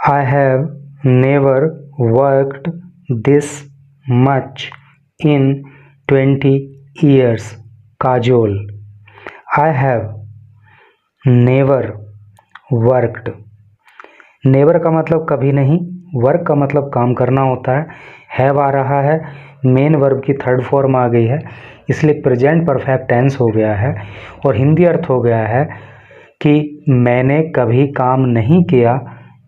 I have never worked this much in 20 years. Kajol. I have never worked. Never का मतलब कभी नहीं, work का मतलब काम करना होता है. हैव आ रहा है, मेन वर्ब की थर्ड फॉर्म आ गई है, इसलिए प्रेजेंट परफेक्ट टेंस हो गया है और हिंदी अर्थ हो गया है कि मैंने कभी काम नहीं किया.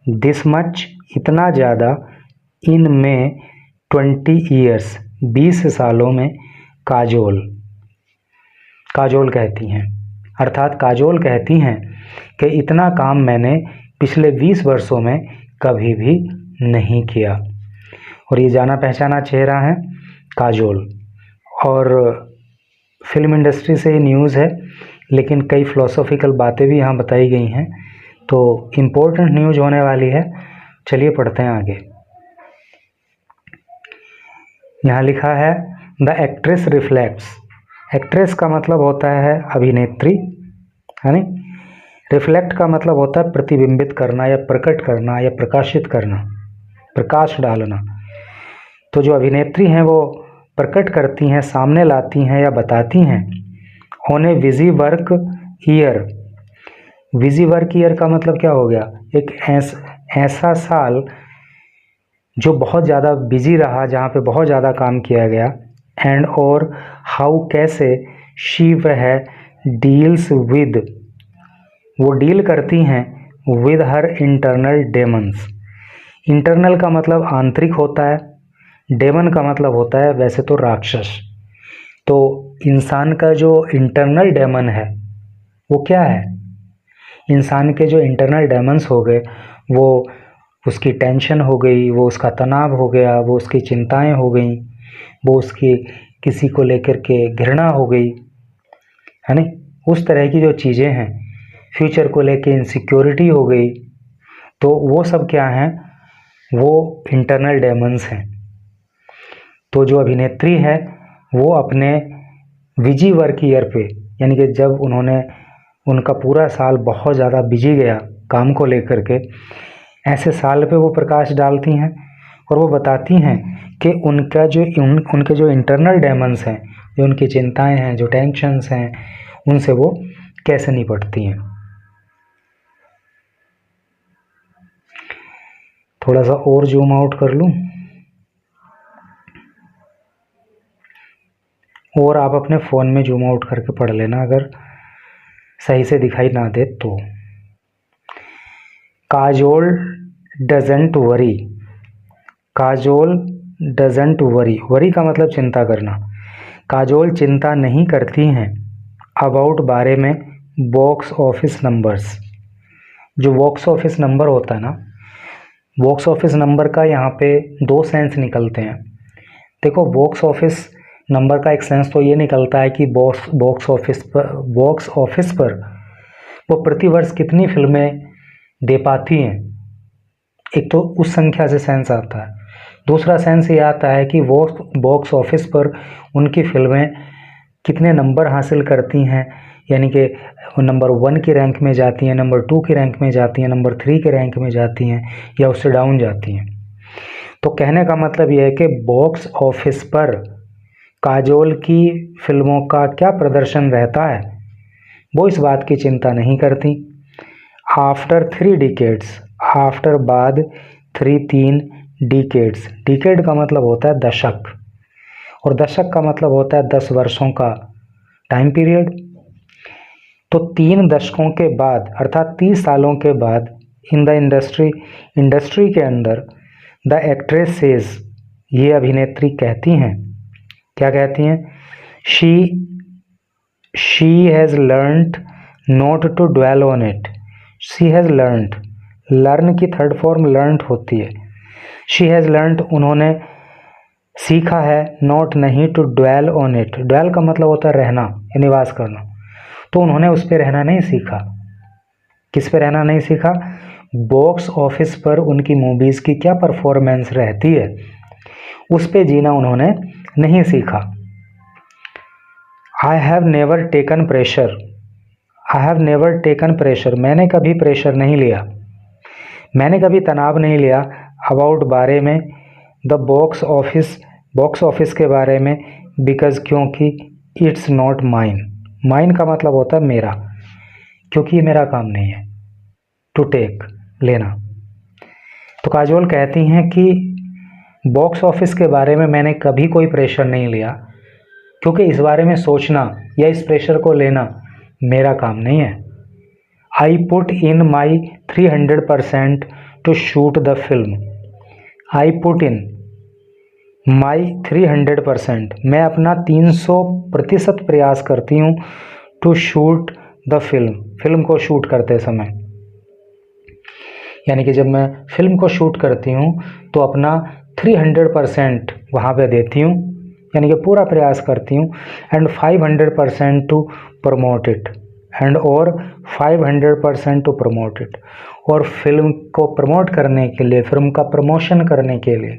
दिस मच इतना ज़्यादा, इन में 20 ईयर्स 20 सालों में. काजोल. काजोल कहती हैं, अर्थात काजोल कहती हैं कि इतना काम मैंने पिछले 20 वर्षों में कभी भी नहीं किया. और ये जाना पहचाना चेहरा है काजोल. और फिल्म इंडस्ट्री से ही न्यूज़ है, लेकिन कई फिलोसॉफिकल बातें भी यहाँ बताई गई हैं, तो इम्पोर्टेंट न्यूज़ होने वाली है. चलिए पढ़ते हैं आगे. यहाँ लिखा है द एक्ट्रेस रिफ्लेक्ट्स. एक्ट्रेस का मतलब होता है अभिनेत्री, है नी. रिफ्लेक्ट का मतलब होता है प्रतिबिंबित करना या प्रकट करना या प्रकाशित करना, प्रकाश डालना. तो जो अभिनेत्री हैं वो प्रकट करती हैं, सामने लाती हैं या बताती हैं. On A busy work year. Busy work year का मतलब क्या हो गया? एक ऐसा साल जो बहुत ज़्यादा बिजी रहा, जहाँ पे बहुत ज़्यादा काम किया गया. एंड और हाउ कैसे शी वह डील्स विद, वो डील करती हैं with her internal Demons. Internal का मतलब आंतरिक होता है, डेमन का मतलब होता है वैसे तो राक्षस. तो इंसान का जो इंटरनल डेमन है वो क्या है? इंसान के जो इंटरनल डेमन्स हो गए, वो उसकी टेंशन हो गई, वो उसका तनाव हो गया, वो उसकी चिंताएं हो गई, वो उसकी किसी को लेकर के घृणा हो गई, है ना. उस तरह की जो चीज़ें हैं, फ्यूचर को लेके इनसिक्योरिटी हो गई, तो वो सब क्या हैं? वो इंटरनल डेमन्स हैं. तो जो अभिनेत्री है वो अपने बिजी वर्क ईयर पे, यानी कि जब उनका पूरा साल बहुत ज़्यादा बिजी गया काम को लेकर के, ऐसे साल पे वो प्रकाश डालती हैं और वो बताती हैं कि उनके जो इंटरनल डेमन्स हैं, जो उनकी चिंताएं हैं, जो टेंशन्स हैं, उनसे वो कैसे निपटती हैं. थोड़ा सा और जूम आउट कर लूँ और आप अपने फ़ोन में जूम आउट करके पढ़ लेना अगर सही से दिखाई ना दे तो. Kajol doesn't worry. Kajol doesn't worry. Worry का मतलब चिंता करना. काजोल चिंता नहीं करती हैं अबाउट बारे में बॉक्स ऑफिस नंबर्स. जो बॉक्स ऑफिस नंबर होता है ना, बॉक्स ऑफिस नंबर का यहाँ पे दो सेंस निकलते हैं. देखो, बॉक्स ऑफिस नंबर का एक सेंस तो ये निकलता है कि बॉक्स ऑफिस पर वो प्रतिवर्ष कितनी फिल्में दे पाती हैं. एक तो उस संख्या से सेंस आता है. दूसरा सेंस ये आता है कि वो बॉक्स ऑफिस पर उनकी फिल्में कितने नंबर हासिल करती हैं, यानी कि नंबर 1 की रैंक में जाती हैं, नंबर 2 की रैंक में जाती हैं, नंबर 3 के रैंक में जाती हैं, या उससे डाउन जाती हैं. तो कहने का मतलब यह है कि बॉक्स ऑफिस पर काजोल की फिल्मों का क्या प्रदर्शन रहता है, वो इस बात की चिंता नहीं करती. After 3 decades. आफ्टर बाद 3 डिकेड्स. डिकेड का मतलब होता है दशक, और दशक का मतलब होता है 10 वर्षों का टाइम पीरियड. तो 3 दशकों के बाद, अर्थात 30 सालों के बाद, इन द इंडस्ट्री के अंदर, द एक्ट्रेस सेज, ये अभिनेत्री कहती हैं, क्या कहती हैं? She has learned not to dwell on it. She has learned. Learn की थर्ड फॉर्म लर्नड होती है. शी हैज़ लर्नड, उन्होंने सीखा है, नॉट नहीं, to dwell on it. Dwell का मतलब होता है रहना या निवास करना. तो उन्होंने उस पर रहना नहीं सीखा. किस पे रहना नहीं सीखा? बॉक्स ऑफिस पर उनकी मूवीज़ की क्या परफॉर्मेंस रहती है, उस पे जीना उन्होंने नहीं सीखा. I have never taken pressure. I have never taken pressure. मैंने कभी प्रेशर नहीं लिया. मैंने कभी तनाव नहीं लिया अबाउट बारे में द बॉक्स ऑफिस के बारे में, बिकॉज क्योंकि इट्स नॉट माइन। माइन का मतलब होता है मेरा, क्योंकि ये मेरा काम नहीं है। टू टेक, लेना। तो काजोल कहती हैं कि बॉक्स ऑफिस के बारे में मैंने कभी कोई प्रेशर नहीं लिया, क्योंकि इस बारे में सोचना या इस प्रेशर को लेना मेरा काम नहीं है। I put in my 300% to shoot the film. I put in my 300%, मैं अपना 300% प्रयास करती हूँ टू शूट द फिल्म को शूट करते समय। यानी कि जब मैं फिल्म को शूट करती हूँ तो अपना 300% वहाँ पे देती हूँ, यानी कि पूरा प्रयास करती हूँ। And 500% to promote it, and और 500% टू प्रमोट इट, और फिल्म को प्रमोट करने के लिए, फिल्म का प्रमोशन करने के लिए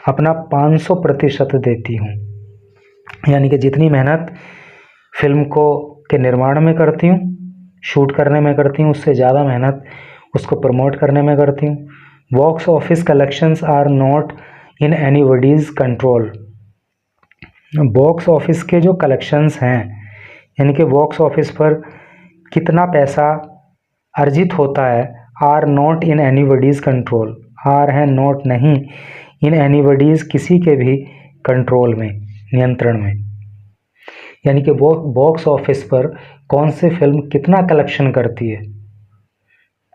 अपना 500% देती हूँ। यानी कि जितनी मेहनत फिल्म को के निर्माण में करती हूँ, शूट करने में करती हूँ, उससे ज़्यादा मेहनत उसको प्रमोट करने में करती हूँ। Box office collections are not in anybody's control. Box office के जो कलेक्शंस हैं, यानी कि बॉक्स ऑफिस पर कितना पैसा अर्जित होता है, are not in anybody's control. Are है नॉट नहीं, इन एनीबॉडीज़ किसी के भी कंट्रोल में, नियंत्रण में। यानी कि वो बॉक्स ऑफिस पर कौन सी फिल्म कितना कलेक्शन करती है,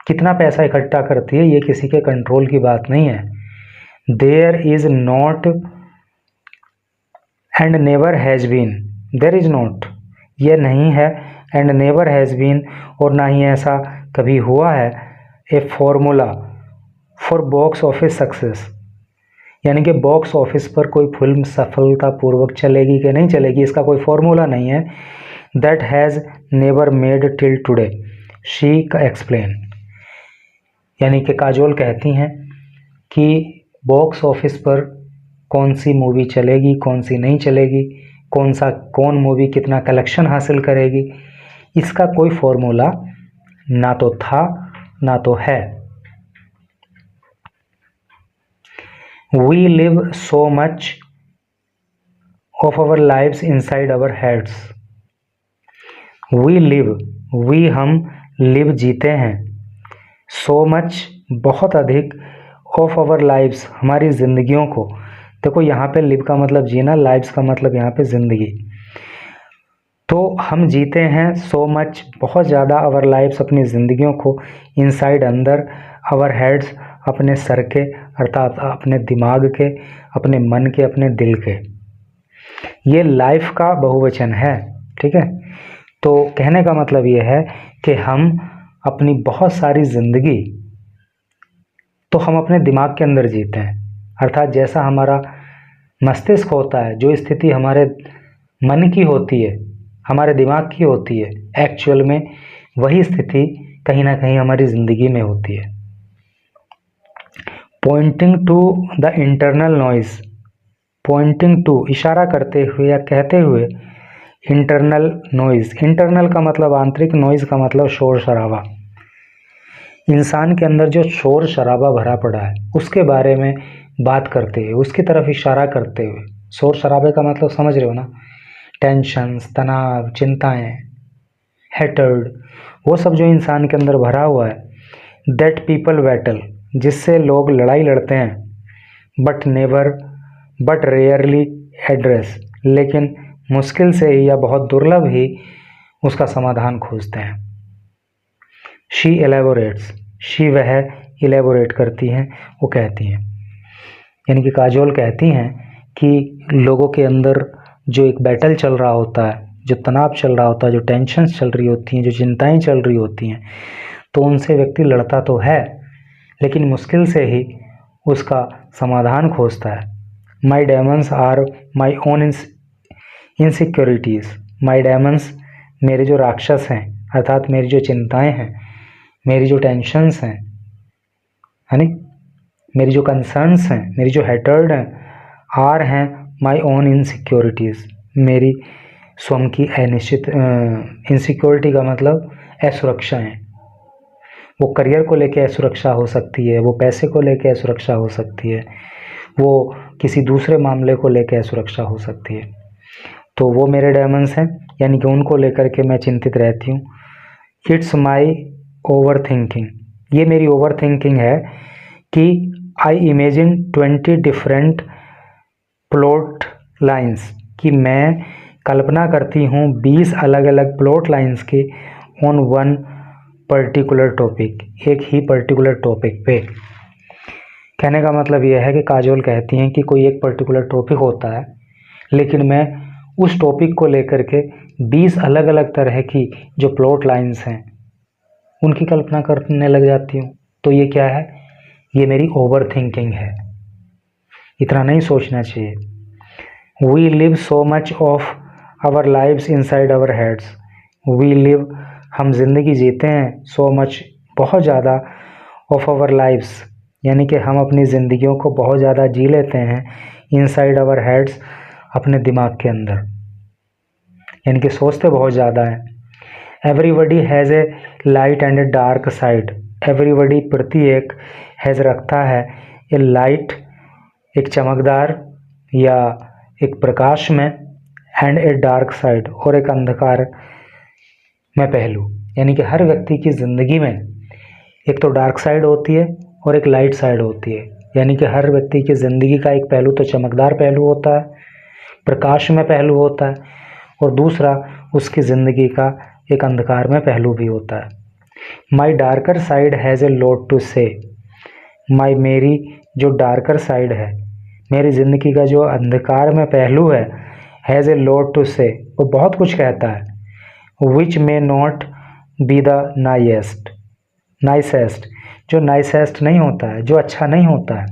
कितना पैसा इकट्ठा करती है, ये किसी के कंट्रोल की बात नहीं है। There is not and never has been, there is not, ये नहीं है, एंड नेवर हैज़ बीन, और ना ही ऐसा कभी हुआ है, a formula for box office success. यानी कि बॉक्स ऑफिस पर कोई फिल्म सफलतापूर्वक चलेगी कि नहीं चलेगी, इसका कोई फॉर्मूला नहीं है। That has never made till today, she explain. यानी कि काजोल कहती हैं कि बॉक्स ऑफिस पर कौन सी मूवी चलेगी, कौन सी नहीं चलेगी, कौन मूवी कितना कलेक्शन हासिल करेगी, इसका कोई फॉर्मूला ना तो था ना तो है। We live so much of our lives inside our heads. We live, we हम live जीते हैं, so much बहुत अधिक, of our lives हमारी ज़िंदगियों को। देखो यहाँ पे live का मतलब जीना, lives का मतलब यहाँ पे ज़िंदगी। तो हम जीते हैं so much बहुत ज़्यादा, our lives अपनी ज़िंदगियों को, inside अंदर, our heads अपने सर के, अर्थात अपने दिमाग के, अपने मन के, अपने दिल के। ये लाइफ का बहुवचन है, ठीक है। तो कहने का मतलब ये है कि हम अपनी बहुत सारी ज़िंदगी तो हम अपने दिमाग के अंदर जीते हैं, अर्थात जैसा हमारा मस्तिष्क होता है, जो स्थिति हमारे मन की होती है, हमारे दिमाग की होती है, एक्चुअल में वही स्थिति कहीं ना कहीं हमारी ज़िंदगी में होती है। Pointing to the internal noise, pointing to इशारा करते हुए या कहते हुए, इंटरनल नॉइज़, इंटरनल का मतलब आंतरिक, नॉइज़ का मतलब शोर शराबा। इंसान के अंदर जो शोर शराबा भरा पड़ा है उसके बारे में बात करते हुए, उसकी तरफ इशारा करते हुए। शोर शराबे का मतलब समझ रहे हो ना, टेंशन्स, तनाव, चिंताएं, हेटर्ड, वो सब जो इंसान के अंदर भरा हुआ है। दैट पीपल बैटल, जिससे लोग लड़ाई लड़ते हैं, बट रेयरली एड्रेस, लेकिन मुश्किल से ही या बहुत दुर्लभ ही उसका समाधान खोजते हैं। शी एलेबोरेट्स, शी वह एलेबोरेट करती हैं, वो कहती हैं। यानी कि काजोल कहती हैं कि लोगों के अंदर जो एक बैटल चल रहा होता है, जो तनाव चल रहा होता है, जो टेंशन्स चल रही होती हैं, जो चिंताएं चल रही होती हैं, तो उनसे व्यक्ति लड़ता तो है लेकिन मुश्किल से ही उसका समाधान खोजता है। My demons are my own insecurities, my demons मेरे जो राक्षस हैं, अर्थात मेरी जो चिंताएं हैं, मेरी जो टेंशन्स हैं, यानी मेरी जो कंसर्न्स हैं, मेरी जो हेटर्ड हैं, आर हैं माई ओन इनसिक्योरिटीज़, मेरी स्वयं की अनिश्चित, इनसिक्योरिटी का मतलब असुरक्षा है। वो करियर को लेके असुरक्षा हो सकती है, वो पैसे को लेके असुरक्षा हो सकती है, वो किसी दूसरे मामले को लेके असुरक्षा हो सकती है। तो वो मेरे डेमन्स हैं, यानी कि उनको लेकर के मैं चिंतित रहती हूँ। इट्स माई ओवर थिंकिंग, ये मेरी ओवर थिंकिंग है कि I imagine 20 different plot lines, कि मैं कल्पना करती हूँ 20 अलग अलग प्लॉट लाइन्स की ऑन वन पर्टिकुलर टॉपिक, एक ही पर्टिकुलर टॉपिक पे। कहने का मतलब यह है कि काजोल कहती हैं कि कोई एक पर्टिकुलर टॉपिक होता है, लेकिन मैं उस टॉपिक को लेकर के 20 अलग अलग तरह की जो प्लॉट लाइन्स हैं उनकी कल्पना करने लग जाती हूँ। तो ये क्या है? ये मेरी ओवर थिंकिंग है। इतना नहीं सोचना चाहिए। We live so much of our lives inside our heads. We live, हम जिंदगी जीते हैं, सो मच, बहुत ज़्यादा, ऑफ आवर लाइव्स, यानी कि हम अपनी ज़िंदगियों को बहुत ज़्यादा जी लेते हैं इनसाइड आवर हेड्स, अपने दिमाग के अंदर, यानी कि सोचते बहुत ज़्यादा हैं। Everybody has a light and a dark side. Everybody, प्रत्येक, हैज़ रखता है, ए लाइट, एक चमकदार या एक प्रकाश में, एंड ए डार्क साइड, और एक अंधकार में पहलू, यानी कि हर व्यक्ति की ज़िंदगी में एक तो डार्क साइड होती है और एक लाइट साइड होती है, यानी कि हर व्यक्ति की ज़िंदगी का एक पहलू तो चमकदार पहलू होता है, प्रकाश में पहलू होता है, और दूसरा उसकी ज़िंदगी का एक अंधकार में पहलू भी होता है। My darker side has a lot to say. My, मेरी जो डार्कर साइड है, मेरी ज़िंदगी का जो अंधकार में पहलू है, हैज़ ए लॉट टू से, वो बहुत कुछ कहता है। Which may not be the nicest, nicest, जो नाइसेस्ट नहीं होता है, जो अच्छा नहीं होता है।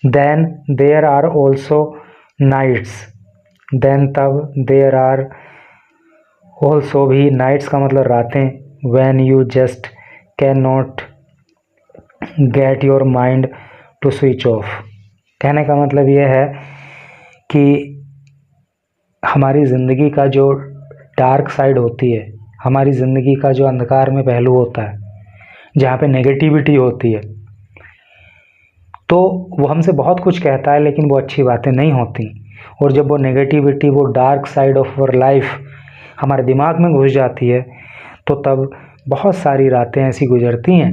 Then there are also nights, then तब, देयर आर ऑल्सो भी, नाइट्स का मतलब रातें, when you just can not get your mind to switch off. कहने का मतलब यह है कि हमारी ज़िंदगी का जो डार्क साइड होती है, हमारी ज़िंदगी का जो अंधकार में पहलू होता है, जहाँ पे नेगेटिविटी होती है, तो वो हमसे बहुत कुछ कहता है, लेकिन वो अच्छी बातें नहीं होती। और जब वो नेगेटिविटी, वो dark side of our life हमारे दिमाग में घुस जाती है, तो तब बहुत सारी रातें ऐसी गुजरती हैं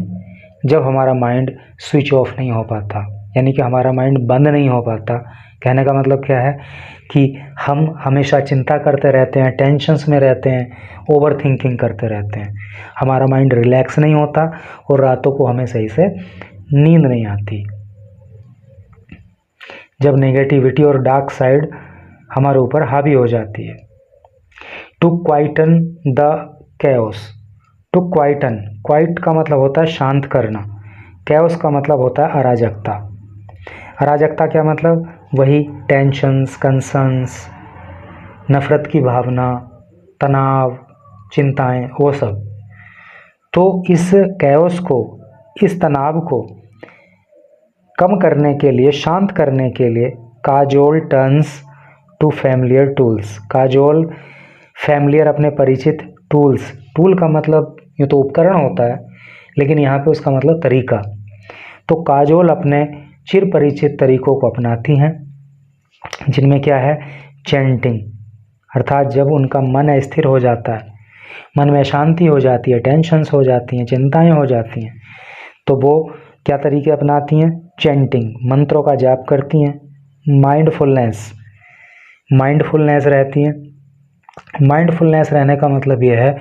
जब हमारा माइंड स्विच ऑफ नहीं हो पाता, यानी कि हमारा माइंड बंद नहीं हो पाता। कहने का मतलब क्या है कि हम हमेशा चिंता करते रहते हैं, टेंशन्स में रहते हैं, ओवर थिंकिंग करते रहते हैं, हमारा माइंड रिलैक्स नहीं होता, और रातों को हमें सही से नींद नहीं आती, जब नेगेटिविटी और डार्क साइड हमारे ऊपर हावी हो जाती है। To quieten the chaos. To quieten, quiet का मतलब होता है शांत करना, कैओस का मतलब होता है अराजकता। अराजकता क्या मतलब? वही टेंशन्स, कंसर्न्स, नफ़रत की भावना, तनाव, चिंताएं, वो सब। तो इस कैओस को, इस तनाव को कम करने के लिए, शांत करने के लिए, Kajol turns to familiar tools. Kajol, familiar अपने परिचित, टूल्स, टूल का मतलब ये तो उपकरण होता है, लेकिन यहाँ पे उसका मतलब तरीका। तो काजोल अपने चिर परिचित तरीकों को अपनाती हैं, जिनमें क्या है? चैंटिंग, अर्थात जब उनका मन अस्थिर हो जाता है, मन में शांति हो जाती है, टेंशन्स हो जाती हैं, चिंताएं हो जाती हैं, तो वो क्या तरीके अपनाती हैं? चैंटिंग, मंत्रों का जाप करती हैं। माइंडफुलनेस, माइंडफुलनेस रहती हैं। माइंडफुलनेस रहने का मतलब यह है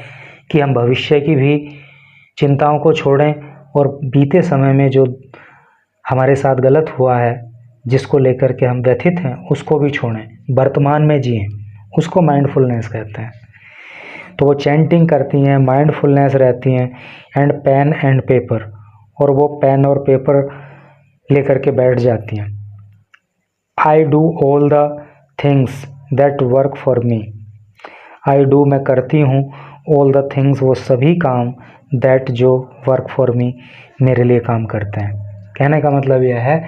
कि हम भविष्य की भी चिंताओं को छोड़ें, और बीते समय में जो हमारे साथ गलत हुआ है, जिसको लेकर के हम व्यथित हैं, उसको भी छोड़ें, वर्तमान में जिएं, उसको माइंडफुलनेस कहते हैं। तो वो चैंटिंग करती हैं, माइंडफुलनेस रहती हैं, एंड पेन एंड पेपर, और वो पेन और पेपर लेकर के बैठ जाती हैं। I do all the things that work for me. I do, मैं करती हूँ, ऑल द थिंग्स, वो सभी काम, दैट, जो, वर्क फॉर मी, मेरे लिए काम करते हैं। कहने का मतलब यह है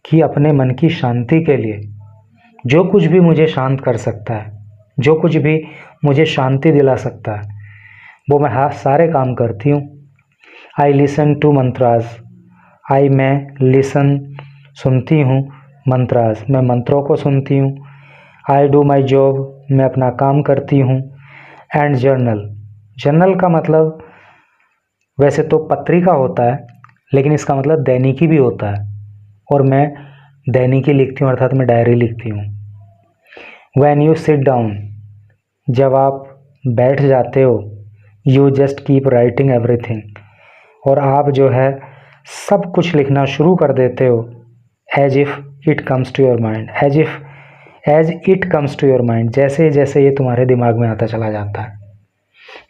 कि अपने मन की शांति के लिए जो कुछ भी मुझे शांत कर सकता है, जो कुछ भी मुझे शांति दिला सकता है, वो मैं सारे काम करती हूँ। आई लिसन टू मंत्रास, आई मैं लिसन सुनती हूँ, मंत्रास मैं मंत्रों को सुनती हूँ। आई डू माई जॉब मैं अपना काम करती हूँ। एंड जर्नल, जर्नल का मतलब वैसे तो पत्रिका होता है, लेकिन इसका मतलब दैनिकी भी होता है, और मैं दैनिकी लिखती हूँ अर्थात मैं डायरी लिखती हूँ। व्हेन यू सिट डाउन, जब आप बैठ जाते हो, you just keep writing everything, और आप जो है सब कुछ लिखना शुरू कर देते हो। As if it comes to your mind, as it comes to your mind, जैसे जैसे ये तुम्हारे दिमाग में आता चला जाता है।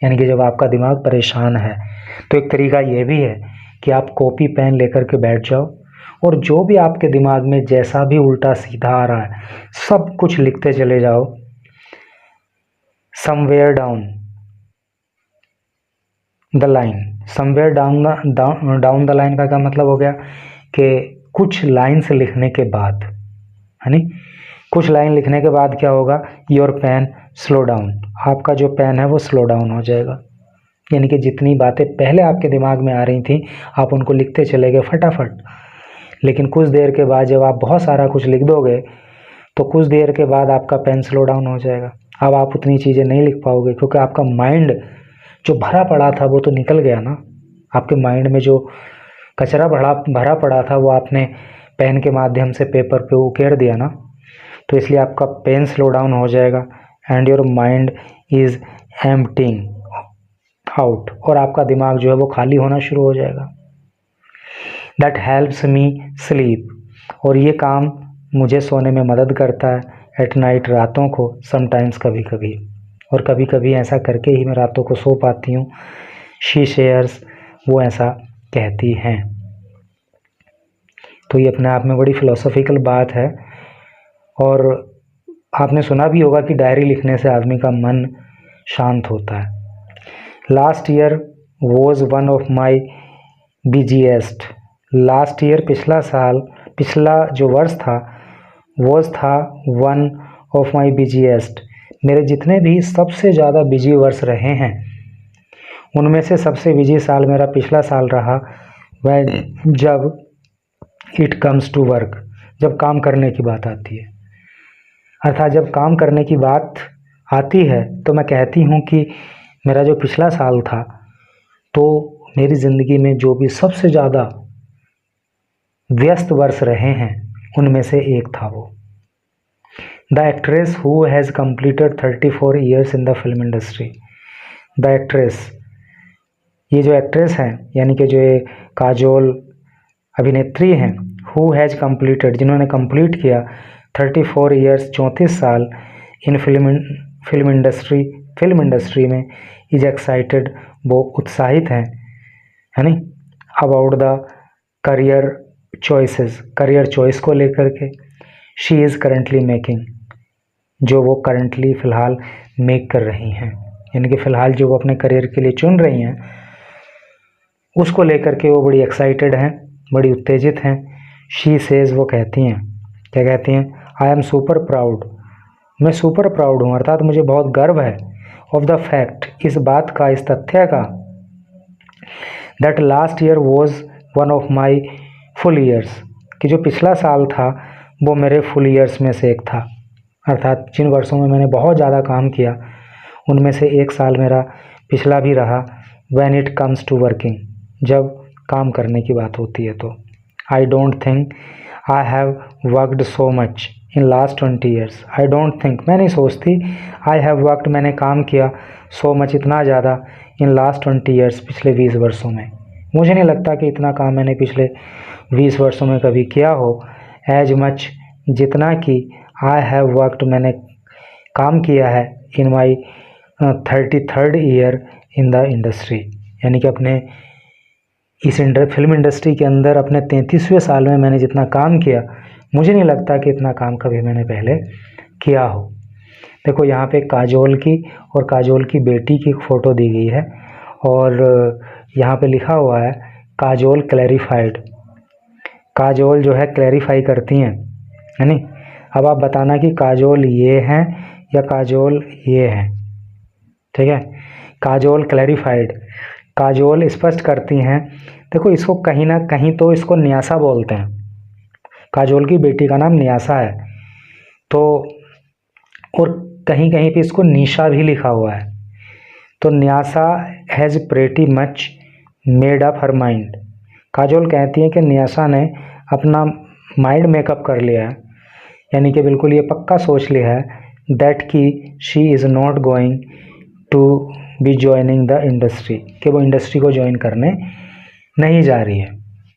यानी कि जब आपका दिमाग परेशान है तो एक तरीका ये भी है कि आप कॉपी पेन लेकर के बैठ जाओ, और जो भी आपके दिमाग में जैसा भी उल्टा सीधा आ रहा है सब कुछ लिखते चले जाओ। Somewhere down the line, somewhere down the line का क्या मतलब हो गया कि कुछ लाइन्स लिखने के बाद, है नी, कुछ लाइन लिखने के बाद क्या होगा, योर पेन स्लो डाउन, आपका जो पेन है वो स्लो डाउन हो जाएगा। यानी कि जितनी बातें पहले आपके दिमाग में आ रही थी आप उनको लिखते चले गए फटाफट, लेकिन कुछ देर के बाद जब आप बहुत सारा कुछ लिख दोगे तो कुछ देर के बाद आपका पेन स्लो डाउन हो जाएगा। अब आप उतनी चीज़ें नहीं लिख पाओगे क्योंकि आपका माइंड जो भरा पड़ा था वो तो निकल गया ना। आपके माइंड में जो कचरा भरा पड़ा था वो आपने पेन के माध्यम से पेपर पे उकेर दिया ना, तो इसलिए आपका पेन स्लो डाउन हो जाएगा। And your mind is emptying out, और आपका दिमाग जो है वो खाली होना शुरू हो जाएगा। दैट हेल्प्स मी स्लीप, और ये काम मुझे सोने में मदद करता है। एट नाइट, रातों को। समटाइम्स, कभी कभी, और कभी कभी ऐसा करके ही मैं रातों को सो पाती हूँ। शी शेयर्स, वो ऐसा कहती हैं। तो ये अपने आप में बड़ी फिलोसॉफिकल बात है, और आपने सुना भी होगा कि डायरी लिखने से आदमी का मन शांत होता है। Last year was one of my busiest, last year पिछला साल, पिछला जो वर्ष था, वॉज था वन ऑफ माई बिजीएस्ट, मेरे जितने भी सबसे ज़्यादा बिजी वर्ष रहे हैं उनमें से सबसे बिजी साल मेरा पिछला साल रहा। वह जब इट कम्स टू वर्क, जब काम करने की बात आती है, अर्थात जब काम करने की बात आती है तो मैं कहती हूँ कि मेरा जो पिछला साल था तो मेरी ज़िंदगी में जो भी सबसे ज़्यादा व्यस्त वर्ष रहे हैं उनमें से एक था वो। The actress who has completed 34 years in the film industry, the actress, ये जो एक्ट्रेस हैं यानी कि जो ये काजोल अभिनेत्री हैं, हु हैज़ completed, जिन्होंने कंप्लीट किया 34 ईयर्स, 34 साल, इन फिल्म इंडस्ट्री में, इज एक्साइटेड, वो उत्साहित हैं, है नी, about the career choices, career choice को लेकर के। शी इज़ करेंटली मेकिंग, जो वो करंटली फ़िलहाल मेक कर रही हैं, यानी कि फ़िलहाल जो वो अपने करियर के लिए चुन रही हैं उसको लेकर के वो बड़ी एक्साइटेड हैं, बड़ी उत्तेजित हैं। शी सेज़, वो कहती हैं, क्या कहती हैं, आई एम सुपर प्राउड, मैं सुपर प्राउड हूँ, अर्थात मुझे बहुत गर्व है, ऑफ द फैक्ट, इस बात का, इस तथ्य का, that last year was one of my full years, कि जो पिछला साल था वो मेरे फुल ईयर्स में से एक था, अर्थात जिन वर्षों में मैंने बहुत ज़्यादा काम किया उनमें से एक साल मेरा पिछला भी रहा। When it comes to working, जब काम करने की बात होती है तो। I don't think I have worked so much in last 20 years, I don't think, मैं नहीं सोचती, आई हैव वर्कड, मैंने काम किया, सो मच, इतना ज़्यादा, इन लास्ट 20 ईयर्स, पिछले 20 वर्षों में, मुझे नहीं लगता कि इतना काम मैंने पिछले 20 वर्षों में कभी किया हो। एज मच, जितना कि, आई हैव वर्कड, मैंने काम किया है, इन माई 33rd year in the industry, यानी कि अपने इस फिल्म इंडस्ट्री के अंदर अपने 33वें साल में मैंने जितना काम किया, मुझे नहीं लगता कि इतना काम कभी मैंने पहले किया हो। देखो यहाँ पे काजोल की और काजोल की बेटी की फ़ोटो दी गई है, और यहाँ पे लिखा हुआ है काजोल क्लैरिफाइड, काजोल जो है क्लैरिफाई करती हैं, है नी। अब आप बताना कि काजोल ये हैं या काजोल ये हैं, ठीक है। काजोल क्लैरिफाइड, काजोल स्पष्ट करती हैं। देखो इसको कहीं ना कहीं तो इसको न्यासा बोलते हैं, काजोल की बेटी का नाम न्यासा है तो, और कहीं कहीं पे इसको निशा भी लिखा हुआ है। तो Nyasa has pretty much made up her mind. Kajol कहती है कि न्यासा ने अपना माइंड मेकअप कर लिया है, यानी कि बिल्कुल ये पक्का सोच लिया है दैट कि she is not going to be joining the industry, कि वो इंडस्ट्री को ज्वाइन करने नहीं जा रही है।